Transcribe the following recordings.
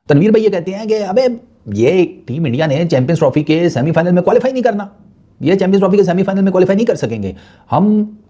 तनवीर भाई ये कहते हैं कि अबे ये टीम इंडिया ने चैंपियंस ट्रॉफी के सेमीफाइनल में क्वालिफाई नहीं करना, ये चैंपियंस ट्रॉफी के सेमीफाइनल में क्वालिफाई नहीं कर सकेंगे।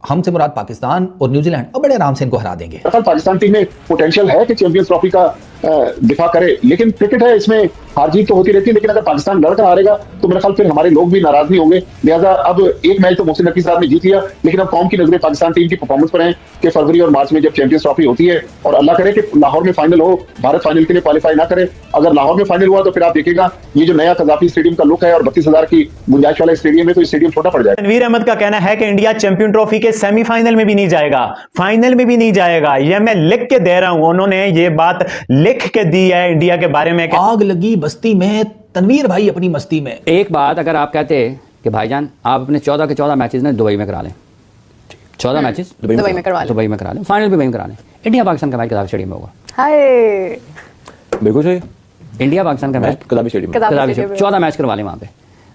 हमसे मुराद पाकिस्तान और न्यूजीलैंड और बड़े आराम से इनको हरा देंगे। पाकिस्तान टीम में पोटेंशियल है कि चैंपियंस ट्रॉफी का दिफा करे, लेकिन क्रिकेट है, इसमें हार जीत तो होती रहती है। लेकिन अगर पाकिस्तान लड़कर हारेगा तो मेरा ख्याल फिर हमारे लोग भी नाराज नहीं होंगे। लिहाजा अब एक मैच तो मोहसिन नकवी साहब ने जीत लिया, लेकिन अब कौम की नजरें पाकिस्तान टीम की परफॉर्मेंस पर हैं कि फरवरी और मार्च में जब चैंपियंस ट्रॉफी होती है, और अल्लाह करे कि लाहौर में फाइनल हो, भारत फाइनल के लिए क्वालिफाई ना करे। अगर लाहौर में फाइनल हुआ तो फिर आप देखिएगा ये जो नया कजाफी स्टेडियम का लुक है और 32,000 की गुंजाइश वाला स्टेडियम है, तो स्टेडियम छोटा पड़ जाएगा। तनवीर अहमद का कहना है कि इंडिया चैंपियन ट्रॉफी के सेमीफाइनल में भी नहीं जाएगा, फाइनल में भी नहीं जाएगा। ये मैं लिख के दे रहा हूं, उन्होंने ये बात लिख के दी है इंडिया के बारे में। आग लगी बस्ती में, तनवीर भाई अपनी मस्ती में। एक बात, अगर आप कहते कि भाईजान आप अपने 14 के 14 मैचेस ने दुबई में करा लें, 14 मैचेस दुबई में करा लें, फाइनल भी वहीं करा लें, इंडिया पाकिस्तान का मैच कदाफी स्टेडियम में होगा। हाय बिल्कुल सही, इंडिया पाकिस्तान का मैच कदाफी स्टेडियम 14 मैच करवा लें वहाँ पे।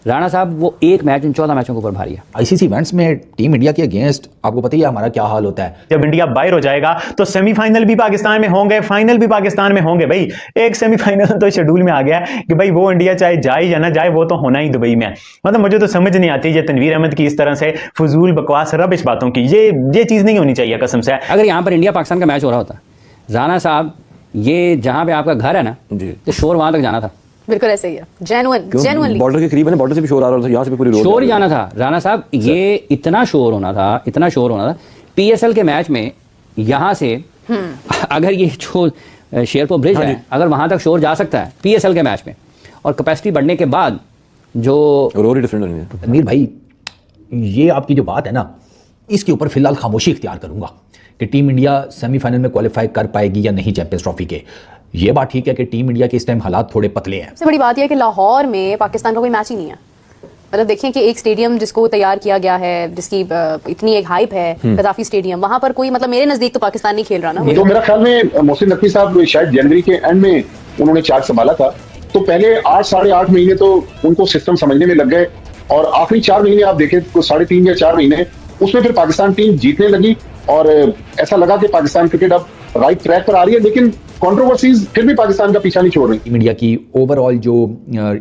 राणा साहब वो एक मैच इन 14 मैचों के ऊपर भारी है। आईसीसी इवेंट्स में टीम इंडिया के अगेंस्ट आपको पता ही है हमारा क्या हाल होता है। जब इंडिया बाहर हो जाएगा तो सेमीफाइनल भी पाकिस्तान में होंगे, फाइनल भी पाकिस्तान में होंगे। भाई एक सेमीफाइनल तो शेड्यूल में आ गया कि भाई वो इंडिया चाहे जाए या ना जाए वो तो होना ही दुबई में। मतलब मुझे तो समझ नहीं आती ये तनवीर अहमद की इस तरह से फजूल बकवास रबिश बातों की, ये चीज नहीं होनी चाहिए कसम से। अगर यहाँ पर इंडिया पाकिस्तान का मैच हो रहा होता, राणा साहब ये जहाँ पे आपका घर है ना, तो शोर वहां तक जाना था। बिल्कुल ऐसे ही है, जेन्युइनली बॉर्डर के करीब है, बॉर्डर से भी शोर आ रहा था, यहाँ से भी पूरी रोड शोर जाना था। राणा साहब ये इतना शोर होना था पीएसएल के मैच में, यहाँ से अगर ये जो शेरपुर ब्रिज है अगर वहां तक शोर जा सकता है पीएसएल के मैच में, और कैपेसिटी बढ़ने के बाद जो रोड ही डिफरेंट है। तनवीर भाई ये आपकी जो बात है ना, इसके ऊपर फिलहाल खामोशी इख्तियार करूंगा कि टीम इंडिया सेमीफाइनल में क्वालिफाई कर पाएगी या नहीं चैंपियंस ट्रॉफी के। ये बात ठीक है कि टीम इंडिया के इस टाइम हालात थोड़े पतले हैं। सबसे बड़ी बात यह है कि लाहौर में पाकिस्तान का कोई मैच ही नहीं है। मतलब देखिए कि एक स्टेडियम जिसको तैयार किया गया है, जिसकी इतनी एक हाइप है, कजाफी स्टेडियम, वहां पर कोई मतलब मेरे नजदीक तो पाकिस्तान नहीं खेल रहा ना। तो मेरा ख्याल में मोहसिन नकवी साहब शायद जनवरी के एंड में उन्होंने चार्ज संभाला था, तो पहले 8 साढ़े 8 महीने तो उनको सिस्टम समझने में लग गए, और आखिरी 4 महीने आप देखें तो 3.5 या 4 महीने उसमें फिर पाकिस्तान टीम जीतने लगी, और ऐसा लगा कि पाकिस्तान क्रिकेट अब राइट ट्रैक पर आ रही है। लेकिन कंट्रोवर्सीज फिर भी पाकिस्तान का पीछा नहीं छोड़ रही। टीम इंडिया की ओवरऑल जो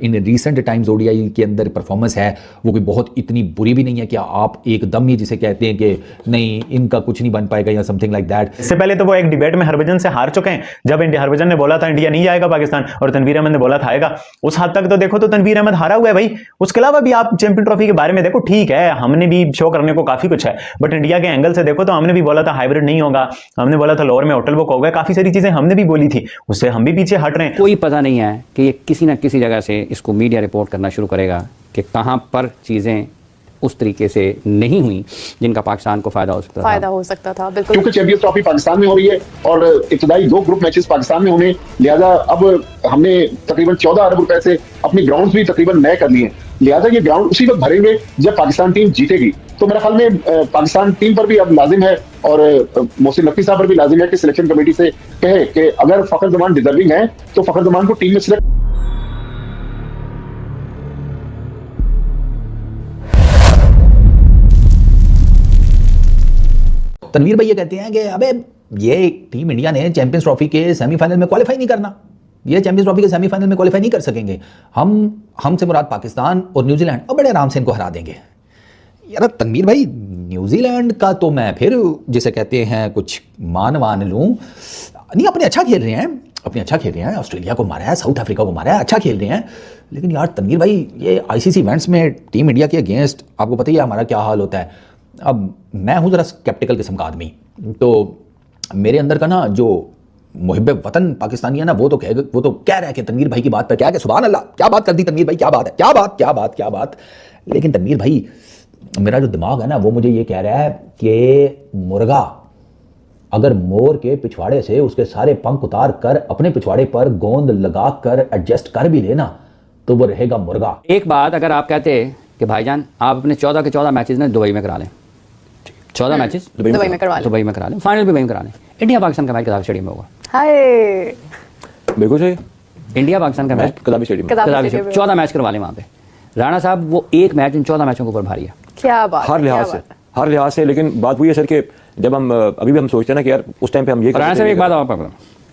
इन रीसेंट टाइम्स ओडीआई के अंदर परफॉर्मेंस है वो कोई बहुत इतनी बुरी भी नहीं है कि आप एकदम ही जिसे कहते हैं कि नहीं इनका कुछ नहीं बन पाएगा या समथिंग लाइक दैट। इससे पहले तो वो एक डिबेट में हरभजन से हार चुके हैं, जब हरभजन ने बोला था इंडिया नहीं जाएगा पाकिस्तान, और तनवीर अहमद ने बोला था आएगा। उस हद तक तो देखो तो तनवीर अहमद हारा हुआ है भाई। उसके अलावा भी आप चैंपियन ट्रॉफी के बारे में देखो, ठीक है हमने भी शो करने को काफी कुछ है, बट इंडिया के एंगल से देखो तो हमने भी बोला था हाइब्रिड नहीं होगा, हमने बोला था लाहौर में होटल बुक होगा, काफी सारी चीजें हमने भी बोली थी, उससे हम भी पीछे हट रहे हैं। कोई पता नहीं है कि ये किसी ना किसी जगह से इसको मीडिया रिपोर्ट करना शुरू करेगा कि कहां पर चीजें उस तरीके से नहीं हुई जिनका पाकिस्तान को फायदा हो सकता था। बिल्कुल, क्योंकि चैंपियंस ट्रॉफी पाकिस्तान में हो रही है और इब्तदाई 2 ग्रुप मैचेस पाकिस्तान में होने, लिहाजा अब हमने तकरीबन 14 अरब रुपए से अपने ग्राउंड्स भी तकरीबन नए कर लिए, लिहाजा ये ग्राउंड उसी वक्त भरेंगे जब पाकिस्तान टीम जीतेगी। तो मेरे ख्याल में पाकिस्तान टीम पर भी अब लाजिम है, और मोहसिन नकवी साहब पर भी लाजिम है कि सिलेक्शन कमेटी से कहे कि अगर फखर जमान डिजर्विंग है तो फखर जमान को टीम में सिलेक्ट। तनवीर भाई ये कहते हैं कि अबे ये टीम इंडिया ने चैंपियंस ट्रॉफी के सेमीफाइनल में क्वालिफाई नहीं करना, ये चैंपियंस ट्रॉफी के सेमीफाइनल में क्वालिफाई नहीं कर सकेंगे। हमसे मुराद पाकिस्तान और न्यूजीलैंड और बड़े आराम से इनको हरा देंगे। यार तनवीर भाई न्यूजीलैंड का तो मैं फिर जिसे कहते हैं कुछ मान लूँ, नहीं अपने अच्छा खेल रहे हैं, ऑस्ट्रेलिया को मारा है, साउथ अफ्रीका को मारा है, अच्छा खेल रहे हैं। लेकिन यार तनवीर भाई ये आईसीसी इवेंट्स में टीम इंडिया के अगेंस्ट आपको पता ही है हमारा क्या हाल होता है। अब मैं हूँ ज़रा स्केप्टिकल किस्म का आदमी, तो मेरे अंदर का ना जो मुहिब्बे वतन पाकिस्तानी है ना वो तो कह रहा है कि तनवीर भाई की बात पर क्या है कि सुभान अल्लाह क्या बात कर दी तनवीर भाई, क्या बात है, क्या बात। लेकिन तनवीर भाई मेरा जो दिमाग है ना वो मुझे ये कह रहा है कि मुर्गा अगर मोर के पिछवाड़े से उसके सारे पंख उतार कर अपने पिछवाड़े पर गोंद लगा कर एडजस्ट कर भी लेना तो वो रहेगा मुर्गा। एक बात, अगर आप कहते कि भाईजान आप अपने 14 के 14 मैचेस ने दुबई में करा लें, 14 मैचेस दुबई में करा लें, फाइनल भी वहीं करा लें, इंडिया पाकिस्तान का मैच कदाफी स्टेडियम में होगा। हाय बिल्कुल सही, इंडिया पाकिस्तान का मैच कदाफी स्टेडियम 14 मैच करवा लें वहां पे। राणा साहब वो एक मैच इन 14 मैचों के ऊपर भारी है। क्या बात, हर लिहाज से। लेकिन बात वही है सर कि जब हम अभी भी हम सोचते हैं ना कि यार उस टाइम पे हम ये राणा साहब एक बात आप,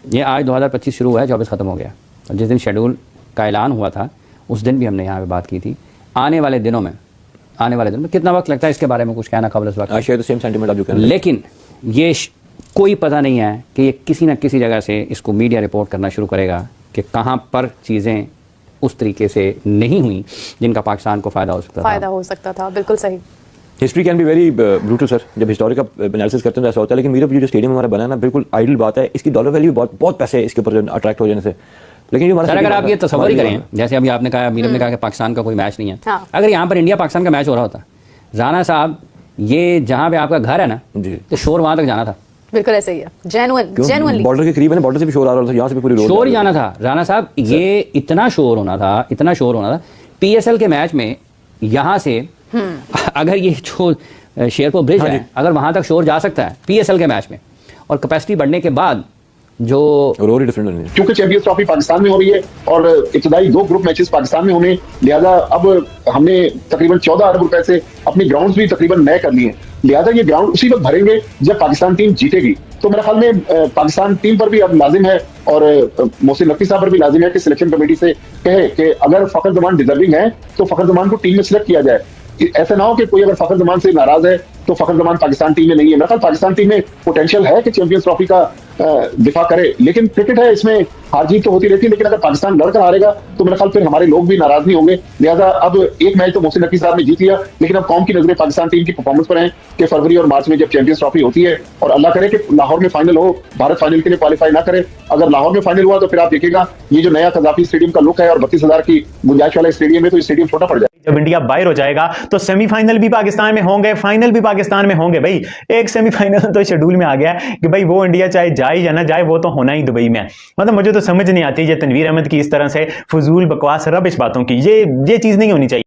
ये आज 2025 शुरू हुआ है, 24 खत्म हो गया, और जिस दिन शेड्यूल का ऐलान हुआ था उस दिन भी हमने यहाँ पे बात की थी। आने वाले दिनों में कितना वक्त लगता है इसके बारे में कुछ कहना काबिल इस वक्त, I share the same sentiment आप जो कह रहे हैं। लेकिन ये कोई पता नहीं है कि ये किसी न किसी जगह से इसको मीडिया रिपोर्ट करना शुरू करेगा कि कहाँ पर चीज़ें उस तरीके से नहीं हुई जिनका पाकिस्तान को फ़ायदा हो सकता था। बिल्कुल सही। History can be very brutal sir, जब हिस्टोरिक का एनालिसिस करते हैं तो ऐसा होता है। लेकिन मीरपुर जो स्टेडियम हमारा बना है ना, बिल्कुल आइडल बात है। इसकी डॉलर वैल्यू बहुत पैसे है इसके ऊपर अट्रैक्ट हो जाने से। लेकिन सर अगर आप ये तस्वीर करें, जैसे अभी आपने कहा, मीरब ने कहा कि पाकिस्तान का कोई मैच नहीं है, हाँ। अगर यहाँ पर इंडिया पाकिस्तान का मैच हो रहा होता, राना साहब, ये जहाँ पे आपका घर है ना, तो शोर वहां तक जाना था। बिल्कुल ऐसे ही है, जेन्युइनली बॉर्डर के करीब है, बॉर्डर से भी शोर आ रहा था, यहाँ से भी पूरी रोड शोर जाना था। राना साहब, ये इतना शोर होना था पीएसएल के मैच में, यहाँ से अगर ये जो शेरपुर ब्रिज है, अगर वहां तक शोर जा सकता है पीएसएल के मैच में, और कैपेसिटी बढ़ने के बाद जो रोड डिफरेंट होनी है, क्योंकि चैंपियंस ट्रॉफी पाकिस्तान में हो रही है और इब्तदाई 2 ग्रुप मैचेस पाकिस्तान में होने, लिहाजा अब हमने तकरीबन 14 अरब रुपए से अपनी ग्राउंड्स भी तकरीबन नए कर लिए हैं। लिहाजा ये ग्राउंड उसी वक्त भरेंगे जब पाकिस्तान टीम जीतेगी। तो मेरे ख्याल में पाकिस्तान टीम पर भी अब लाजिम है और मोहसिन नकवी साहब पर भी लाजिम है कि सिलेक्शन कमेटी से कहे कि अगर फखर जमान डिजर्विंग है तो फखर जमान को टीम में सिलेक्ट किया जाए। ऐसा ना हो कि कोई अगर फखर जमान से नाराज है तो फखर जमान पाकिस्तान टीम में नहीं है। मेरे ख्याल पाकिस्तान टीम में पोटेंशियल है कि चैंपियंस ट्रॉफी का दिफा करे, लेकिन क्रिकेट है, इसमें हार जीत तो होती रहती है। लेकिन अगर पाकिस्तान लड़कर हारेगा तो मेरे ख्याल फिर हमारे लोग भी नाराज नहीं होंगे। लिहाजा अब एक मैच तो मोहसिन नकवी साहब ने जीत लिया, लेकिन अब कौम की नजरें पाकिस्तान टीम की परफॉर्मेंस पर हैं कि फरवरी और मार्च में जब चैंपियंस ट्रॉफी होती है, और अल्लाह करे कि लाहौर में फाइनल हो, भारत फाइनल के लिए क्वालिफाई ना करे। अगर लाहौर में फाइनल हुआ तो फिर आप देखिएगा ये जो नया कजाफी स्टेडियम का लुक है और 32,000 की गुंजाइश वाला स्टेडियम है, तो स्टेडियम छोटा पड़ जाए। जब इंडिया बाहर हो जाएगा तो सेमीफाइनल भी पाकिस्तान में होंगे, फाइनल भी पाकिस्तान में होंगे। भाई एक सेमीफाइनल तो शेड्यूल में आ गया है कि भाई वो इंडिया चाहे जाए या ना जाए, वो तो होना ही दुबई में है। मतलब मुझे तो समझ नहीं आती ये तनवीर अहमद की इस तरह से फजूल बकवास रबिश बातों की, ये चीज नहीं होनी चाहिए।